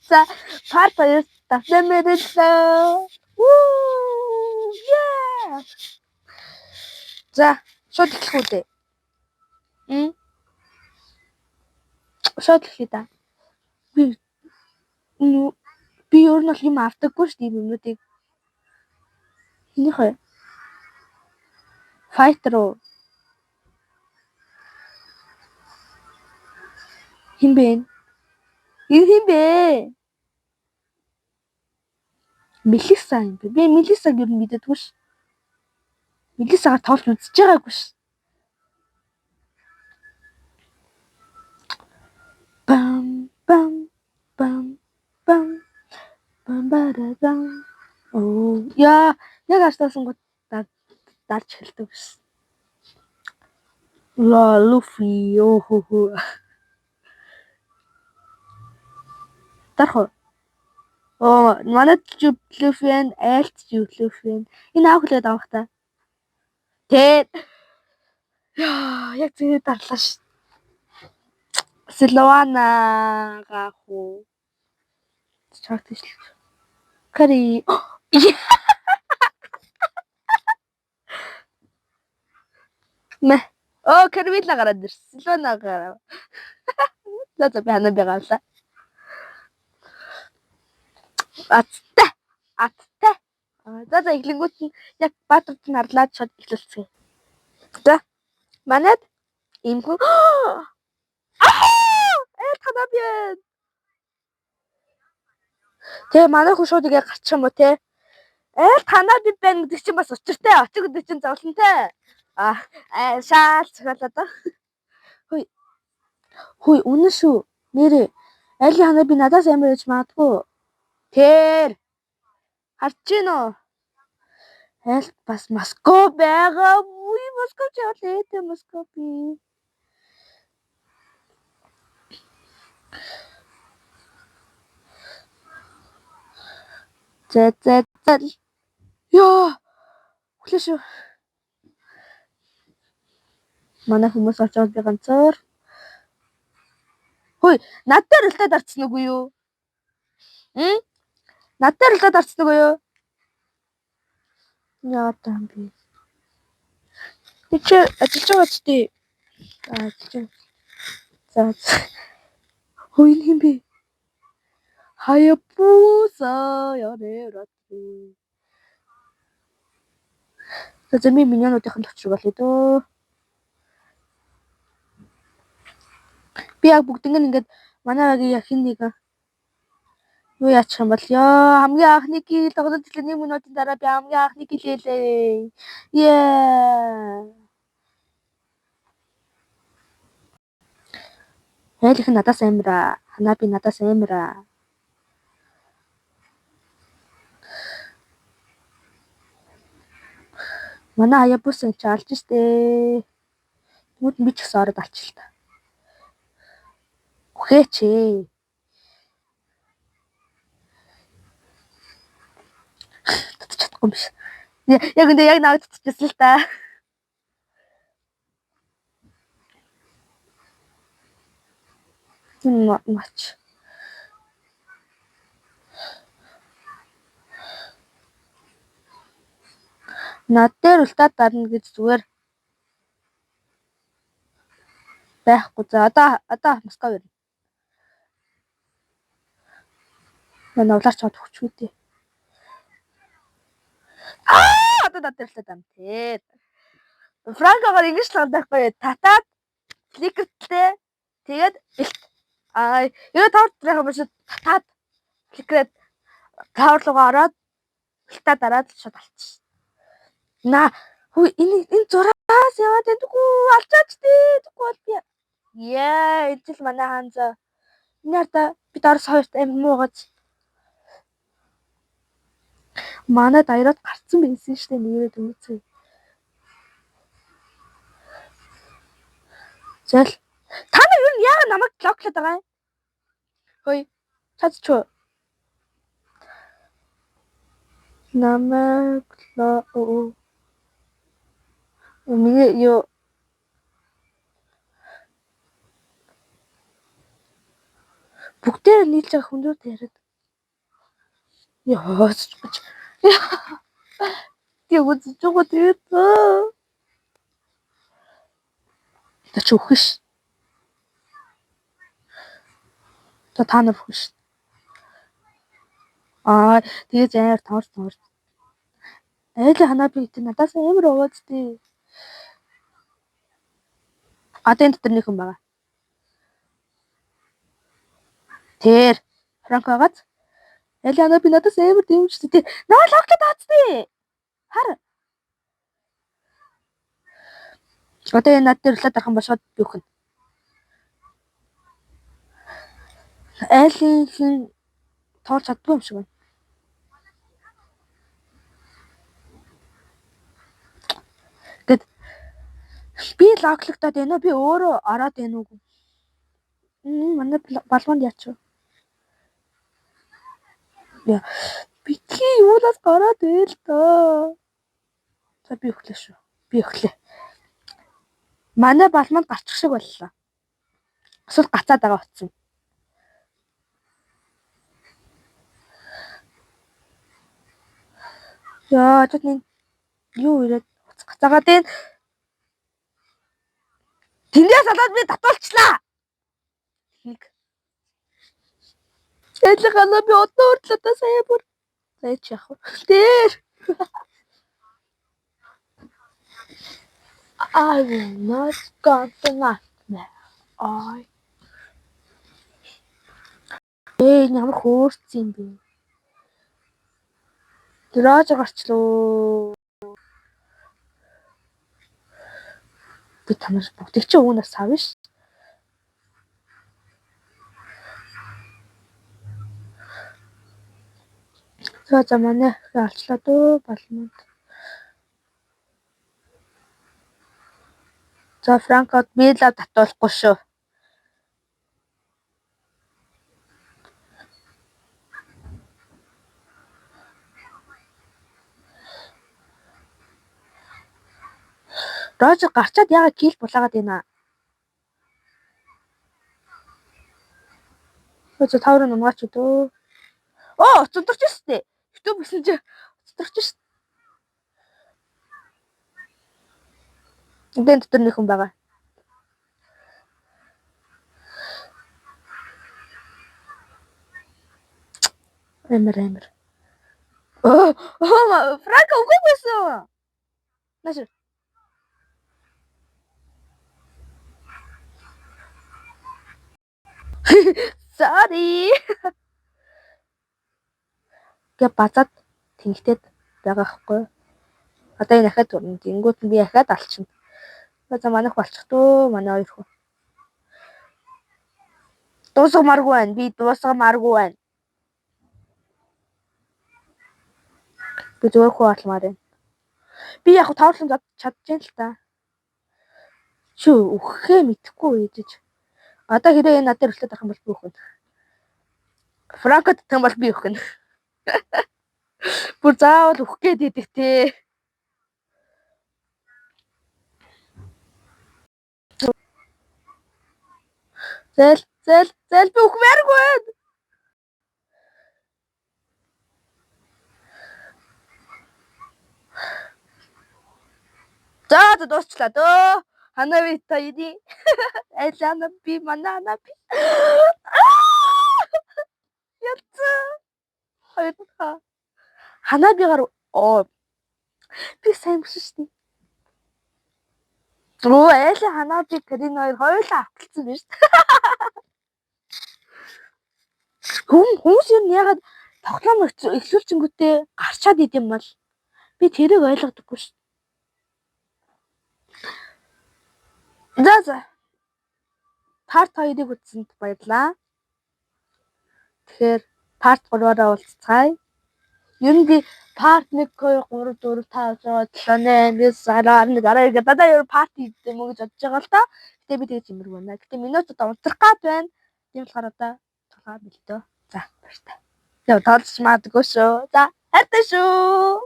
За, part 2 давтан мэрэлээ. Woo! Yeah! За, шууд эхлэх үү дээ. Шууд эхлэе да. Би өөр нь юм авдаггүй шүү дээ юмнуудыг. Хинийх вэ? Fighter уу? Хин бэ? Хин бэ? Мелиса юм бэ? Би Мелисаг юу мэддэггүй ш. Мелисагаар тоолж үзэж байгаагүй ш. Бам бам бам бам бам барабам. Оо, яа, яг астасан гот дарж хэлдэг ш. Луфи оо хөө. Тархо. Оо, манайд Луфи эн, айлт Луфи эн. Энэ аав хэлээд авах та. Тэ. Яа, яг зэгээ дарлаа ш. Силвана гаху. Чагтэж. Кари. Мэ. Оо, Карвила гараад ирсэн. Силвана гараа. За би ханаа бягавлаа. Аттай. За эхлэнгүүт нь яг Баатарт нь арлаад шууд эхлэлцгээе. За. Манайд имгүй. Танаа би. Тэ манай хүн шууд яг гарчих юм уу те? Танаа би байна гэдэг чинь бас учиртай. Очиг гэдэг чинь зовлонтой. Шаал цохиолоо доо. Хүй үнэн шүү. Нэрээ. Али ханаа би надаас амар яж магадгүй. Тэр. Харж гин үү? Аль бас Москов байгаа. Үгүй Москов ч явлаа тэ Москов би. За. Яа. Хүлээ шүү. Манай хүмүүс очоод би ганцаар. Хүй, над дээр л дарцсан уу юу? Над дээр л дарцсан уу юу? Яа таа би. Би ч ажиллаж байгаа ч тий. За. Хүй юм би. Хаябуса ярэрату. За ми миньонуудын төвчрөг болъё дөө. Би яг бүгд ингээд манай хин нэг юу яачих юм бол ёо хамгийн анхны гил тоглож хэлний минутын дараа би хамгийн анхны гэлээ. Яа. Айл их надаас амира. Ханаа би надаас амира. Манай Хаябус ч алж штэ. Тэгвэл би ч гэсэн ороод алчих л та. Үхээч ээ. Чадахгүй биш. Яг үндэ яг навд татчихсан л та. Мач. Над дээр үлдээд дарна гэж зүгээр байхгүй. За одоо Москов ирнэ. Манай улаарч чад хүчгүй дээ. Одоо над дээр үлдээд ам тий. Франкогоор ингэж л байхгүй. Татаад фликертэй тэгээд бэлт. Ёо тоор трах юм шиг татаад фликерээд тоор руугаа ороод бэлтаа дараад шууд алчих. Хүй энэ зураас яваад байдгүй алчаач дээ. Тэггүй бол би. Яа, ижил манай хаанзаа. Нэрта бид орос хоёрт амин муугач. Манай даяараад гарцсан байсан штэ нэрээ дүүцээ. Зэл. Та нар юу яагаад намайг блоклоод байгаа юм? Хөөе. Чадчихв. Намайг Миний юу бүгдээр нийлж байгаа хүн рүү яриад. Яас гэж. Тэг үзэж байгаа тэгээд чи үхэж. Та нар үхэж. Тэгээд амар тоорч. Айл Ханаби гэдэг надаас амар ууцтэй. Тэн дотор нэг хүн байгаа. Тэр Франк байгааз. Айл Ханаби надаас амар дэмждэг. Тэ наа логчод таацдээ. Хар. Одоо энэ над дээр улаад арах юм бошоод би өгнө. Айлын хин тоорч чаддгүй юм шиг байна. Гэт би логлогдоод байна уу? Би өөрөө ороод байна уу? Манай балгонд яач вэ? Яа. Битгий юунаас гараад ийл доо. За би өглөө шүү. Би өглөө. Манай балманд гарчих шиг боллоо. Эсвэл гацаад байгаа утсан. Яа, тэд нэг юу ирээд гацаагаад байна. Тэндээс болоод би татуулчлаа. Нэг. Эдлэг ганаа би одоо урдлаа та сая бүр. Заяч яах вэ? Дээр. I will not go to nightmare. Ямар хөөрцөн юм бэ? Дөрөөж гарчлоо. Би танаас бүгдийг чи уунаас савна ш. За манай алчлаа дөө балманд. За Франкод би л татуулахгүй шүү. Рожер гарчаад яагаад кил булаагаад байна? Өөч таврын унгаач дөө. Цудрагч штэ. YouTube гэсэн чи цудрагч штэ. Энд дотор нэг хүн байгаа. Эмэр. Франко үгүй байсан. Наш. Sorry. Гэ базаад тэнгитэд байгаа хгүй. Одоо энэ ахад турна. Тэнгүүд би ахад алчна. За манайх болчих дөө. Манай хоёр хүн. Дуусгамааргүй байна. Би дуусгамааргүй байна. Би зүгээр хөө алмаар байна. Би яг тоорлон чадчихжээ л та. Чи өгөхээ мэдэхгүй ээжэж. Одоо хэрэг энэ надад өрлөд авах юм бол би өгнө. Франко гэх юм бол би өгнө. Бүр заавал өгөх гээд идэх те. Зэл би өгмээргүй байна. За дуусчлаа дөө. Ханаби та иди. Айлана би манана би. Яцаа. Хайртай. Ханабигаар би сайн биш шүү дээ. Айлын Ханаби тэрийн хоёр хоёулаа авталсан биз дээ. Хүмүүс юм ягаад тоглоом эхлүүлчингүүтээ гарчаад идэм бол би тэрийг ойлгодоггүй шүү. За. Part 2-ыг үзсэнд баярлалаа. Тэгэхээр part 3-аараа уулзцгаая. Ер нь би part 1 2 3 4 5 6 7 8 9 10 11 12 гэдэг ер part хийдэг юм уу гэж бодож байгаа л да. Гэтэ би тэгж юмэрэг байна. Гэтэ минут одоо унтрах гад байна. Тийм болохоор одоо тулгаа бэлдөө. За баяртай. Яа тоолж магадгүй шүү. За хайртай шүү.